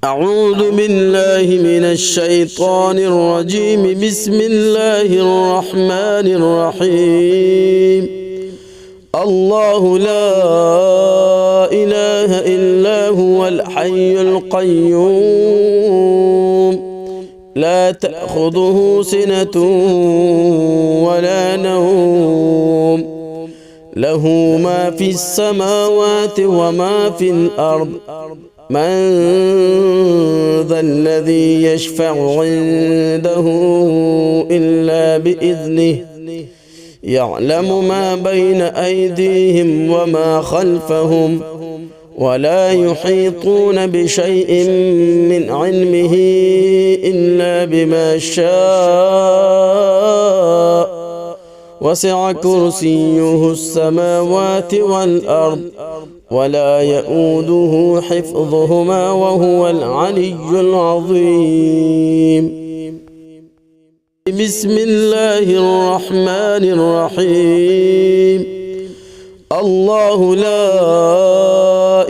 أعوذ بالله من الشيطان الرجيم. بسم الله الرحمن الرحيم. الله لا إله إلا هو الحي القيوم لا تأخذه سنة ولا نوم له ما في السماوات وما في الأرض من ذا الذي يشفع عنده إلا بإذنه يعلم ما بين أيديهم وما خلفهم ولا يحيطون بشيء من علمه إلا بما شاء وسع كرسيه السماوات والأرض ولا يؤوده حفظهما وهو العلي العظيم. بسم الله الرحمن الرحيم. الله لا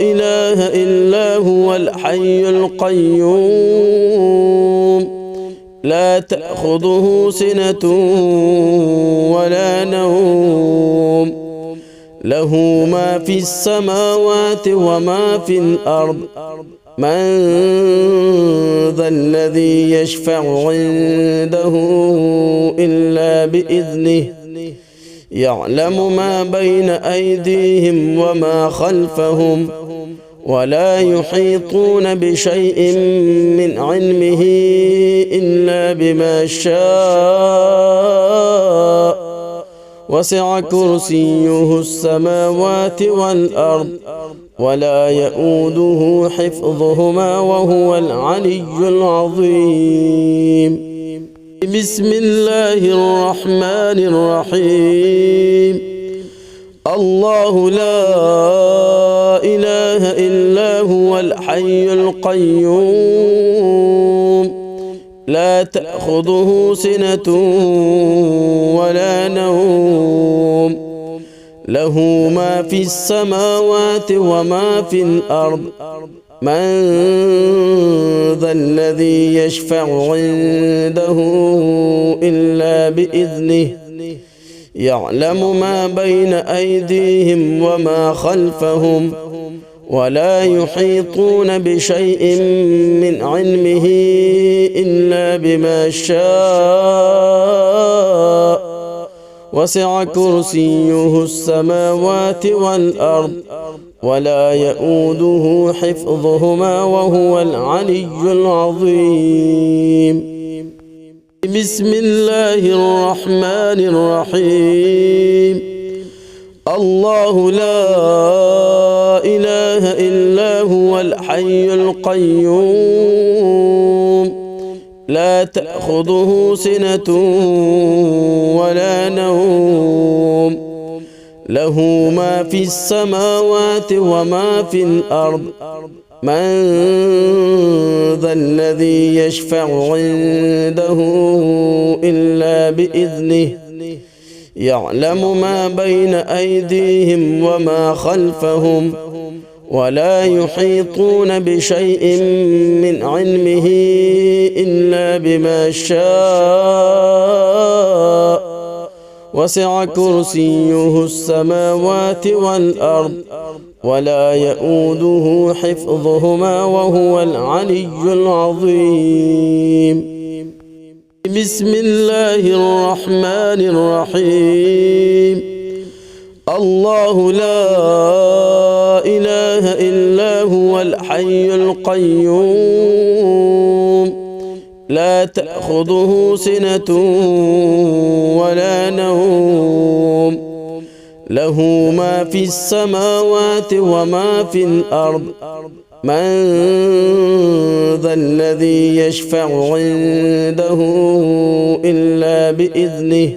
إله إلا هو الحي القيوم لا تأخذه سنة ولا نوم له ما في السماوات وما في الأرض من ذا الذي يشفع عنده إلا بإذنه يعلم ما بين أيديهم وما خلفهم ولا يحيطون بشيء من علمه إلا بما شاء وسع كرسيه السماوات والأرض ولا يؤوده حفظهما وهو العلي العظيم. بسم الله الرحمن الرحيم. الله لا إله إلا هو الحي القيوم لا تأخذه سنة ولا نوم له ما في السماوات وما في الأرض من ذا الذي يشفع عنده إلا بإذنه يعلم ما بين أيديهم وما خلفهم ولا يحيطون بشيء من علمه إلا بما شاء وسع كرسيه السماوات والأرض ولا يؤوده حفظهما وهو العلي العظيم. بسم الله الرحمن الرحيم. الله لا إله إلا هو الحي القيوم لا تأخذه سنة ولا نوم له ما في السماوات وما في الأرض من ذا الذي يشفع عنده إلا بإذنه يعلم ما بين أيديهم وما خلفهم ولا يحيطون بشيء من علمه إلا بما شاء وسع كرسيه السماوات والأرض ولا يؤوده حفظهما وهو العلي العظيم. بسم الله الرحمن الرحيم. الله لا إله إلا هو الحي القيوم لا تأخذه سنة ولا نوم له ما في السماوات وما في الأرض من ذا الذي يشفع عنده إلا بإذنه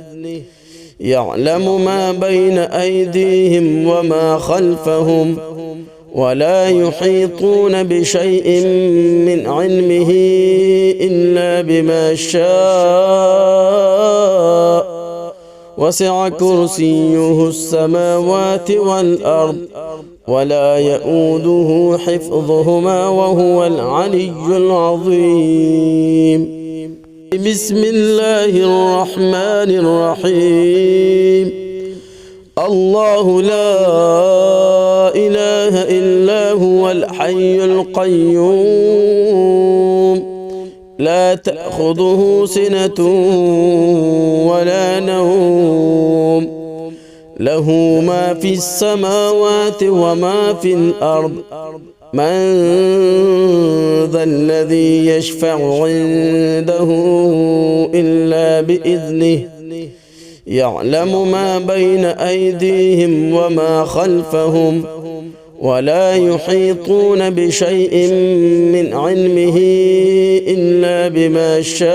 يعلم ما بين أيديهم وما خلفهم ولا يحيطون بشيء من علمه إلا بما شاء وسع كرسيه السماوات والأرض ولا يؤوده حفظهما وهو العلي العظيم. بسم الله الرحمن الرحيم. الله لا إله إلا هو الحي القيوم لا تأخذه سنة ولا نوم له ما في السماوات وما في الأرض من ذا الذي يشفع عنده إلا بإذنه يعلم ما بين أيديهم وما خلفهم ولا يحيطون بشيء من علمه إلا بما شاء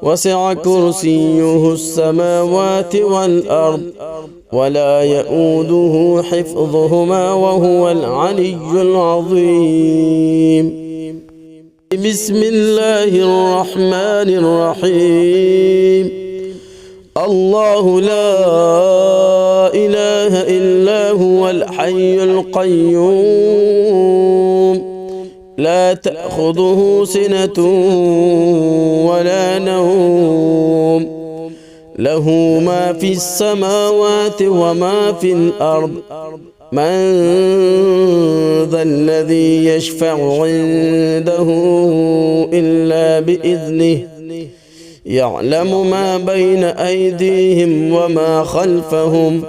وسع كرسيه السماوات والأرض ولا يؤوده حفظهما وهو العلي العظيم. بسم الله الرحمن الرحيم. الله لا إله إلا هو الحي القيوم لا تأخذه سنة ولا نوم له ما في السماوات وما في الأرض من ذا الذي يشفع عنده إلا بإذنه يعلم ما بين أيديهم وما خلفهم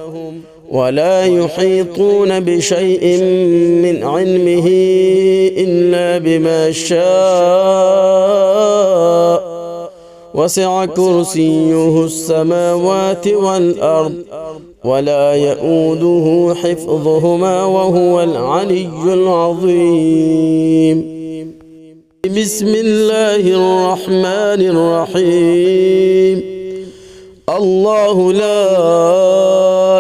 ولا يحيطون بشيء من علمه إلا بما شاء وسع كرسيه السماوات والأرض ولا يؤوده حفظهما وهو العلي العظيم. بسم الله الرحمن الرحيم. الله لا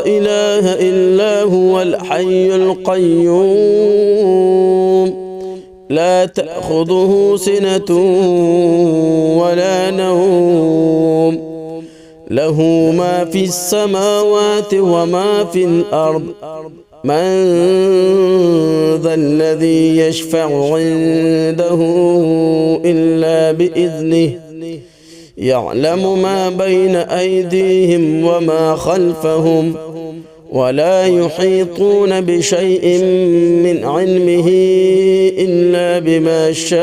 إله إلا هو الحي القيوم لا تأخذه سنة ولا نوم له ما في السماوات وما في الأرض من ذا الذي يشفع عنده إلا بإذنه يعلم ما بين أيديهم وما خلفهم ولا يحيطون بشيء من علمه إلا بما شاء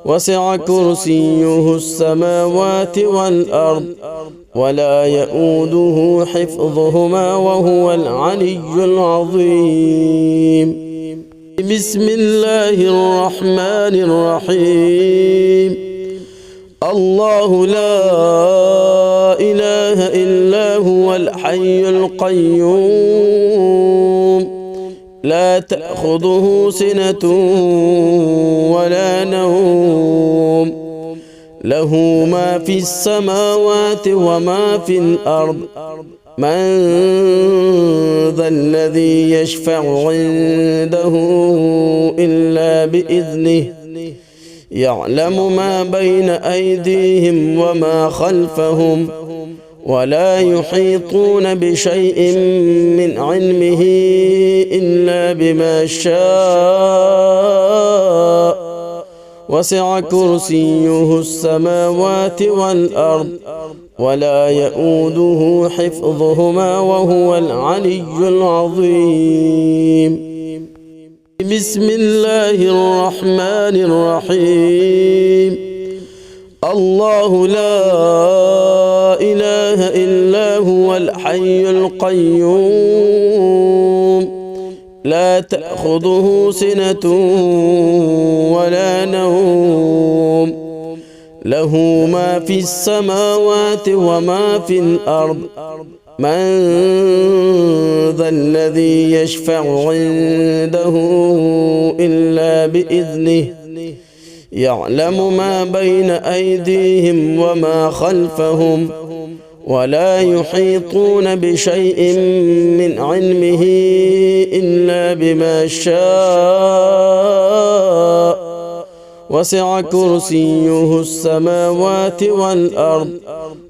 وسع كرسيه السماوات والأرض ولا يؤوده حفظهما وهو العلي العظيم. بسم الله الرحمن الرحيم. الله لا إله إلا هو الحي القيوم لا تأخذه سنة ولا نوم له ما في السماوات وما في الأرض من ذا الذي يشفع عنده إلا بإذنه يعلم ما بين أيديهم وما خلفهم ولا يحيطون بشيء من علمه إلا بما شاء وسع كرسيه السماوات والأرض ولا يؤوده حفظهما وهو العلي العظيم. بسم الله الرحمن الرحيم. الله لا إله إلا هو الحي القيوم لا تأخذه سنة ولا نوم له ما في السماوات وما في الأرض من ذا الذي يشفع عنده إلا بإذنه يعلم ما بين أيديهم وما خلفهم ولا يحيطون بشيء من علمه إلا بما شاء وسع كرسيه السماوات والأرض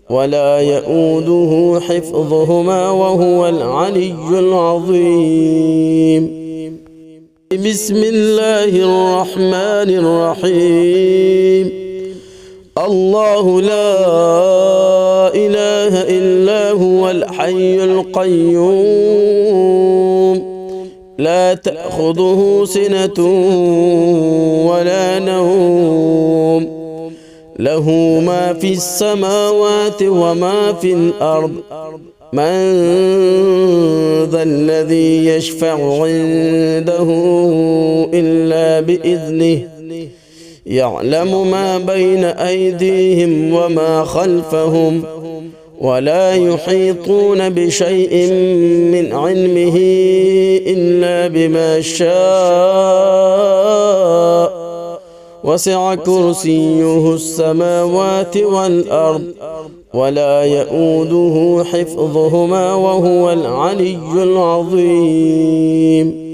ولا يؤوده حفظهما وهو العلي العظيم. بسم الله الرحمن الرحيم. الله لا إله إلا هو الحي القيوم لا تأخذه سنة ولا نوم له ما في السماوات وما في الأرض من ذا الذي يشفع عنده إلا بإذنه يعلم ما بين أيديهم وما خلفهم ولا يحيطون بشيء من علمه إلا بما شاء وسع كرسيه السماوات والأرض ولا يؤوده حفظهما وهو العلي العظيم.